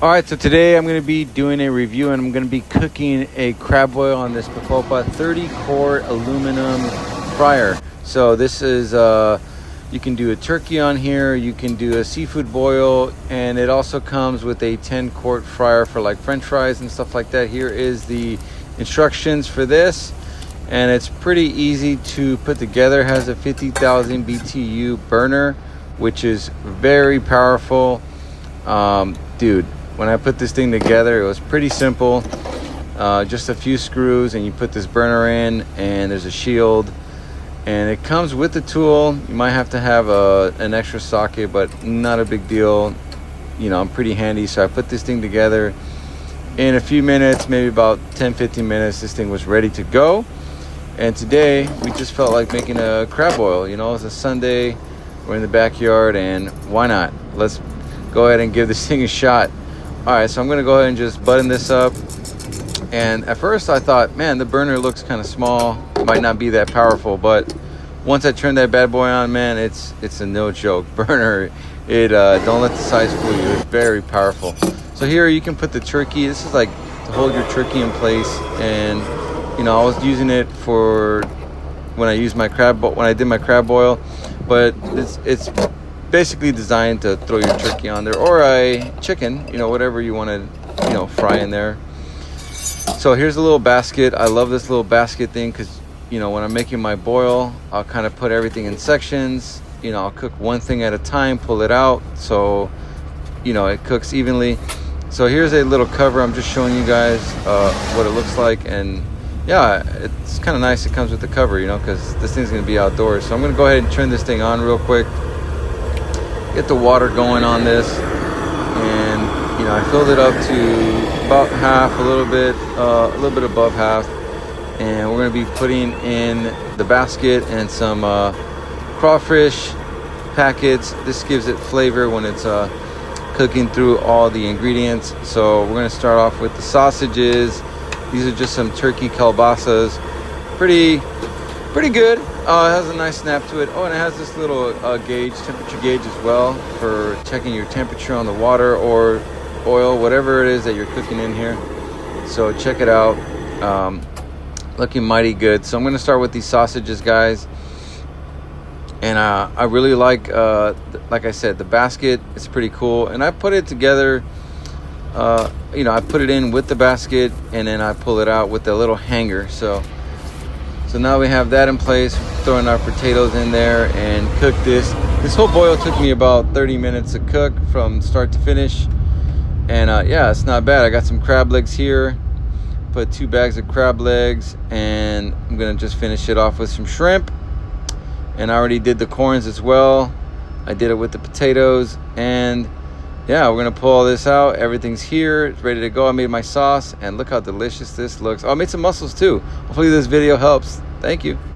All right, so today I'm going to be doing a review and I'm going to be cooking a crab boil on this Bacopa 30-quart aluminum fryer. So this is, you can do a turkey on here, you can do a seafood boil, and it also comes with a 10-quart fryer for like French fries and stuff like that. Here is the instructions for this, and it's pretty easy to put together. It has a 50,000 BTU burner, which is very powerful. Dude, when I put this thing together, it was pretty simple. Just a few screws and you put this burner in, and there's a shield, and it comes with the tool. You might have to have an extra socket, but not a big deal. You know, I'm pretty handy, so I put this thing together in a few minutes, maybe about 10-15 minutes. This thing was ready to go. And today we just felt like making a crab boil. You know, it's a Sunday, we're in the backyard, and why not? Let's go ahead and give this thing a shot. All right, so I'm gonna go ahead and just button this up. And at first I thought, man, the burner looks kind of small, might not be that powerful, but once I turned that bad boy on, man, it's a no joke burner. It don't let the size fool you. It's very powerful. So here you can put the turkey. This is like to hold your turkey in place. And you know, I was using it for when I used my when I did my crab boil, but it's basically designed to throw your turkey on there, or a chicken, you know, whatever you want to, you know, fry in there. So here's a little basket. I love this little basket thing because, you know, when I'm making my boil, I'll kind of put everything in sections. You know, I'll cook one thing at a time, pull it out, so, you know, it cooks evenly. So here's a little cover. I'm just showing you guys what it looks like. And yeah, it's kind of nice. It comes with the cover, you know, because this thing's going to be outdoors. So I'm going to go ahead and turn this thing on real quick. Get the water going on this, and you know, I filled it up to about half, a little bit above half, and we're going to be putting in the basket and some crawfish packets. This gives it flavor when it's cooking through all the ingredients. So we're going to start off with the sausages. These are just some turkey kielbasas. Pretty good. It has a nice snap to it. Oh, and it has this little temperature gauge as well for checking your temperature on the water or oil, whatever it is that you're cooking in here. So check it out. Looking mighty good. So I'm going to start with these sausages, guys. And I really like I said, the basket. It's pretty cool. And I put it together. You know, I put it in with the basket, and then I pull it out with the little hanger. So now we have that in place. Throwing our potatoes in there and cook this. This whole boil took me about 30 minutes to cook from start to finish. And yeah, it's not bad. I got some crab legs here. Put 2 bags of crab legs, and I'm gonna just finish it off with some shrimp. And I already did the corns as well. I did it with the potatoes, and yeah, we're gonna pull all this out. Everything's here, it's ready to go. I made my sauce, and look how delicious this looks. Oh, I made some mussels too. Hopefully this video helps. Thank you.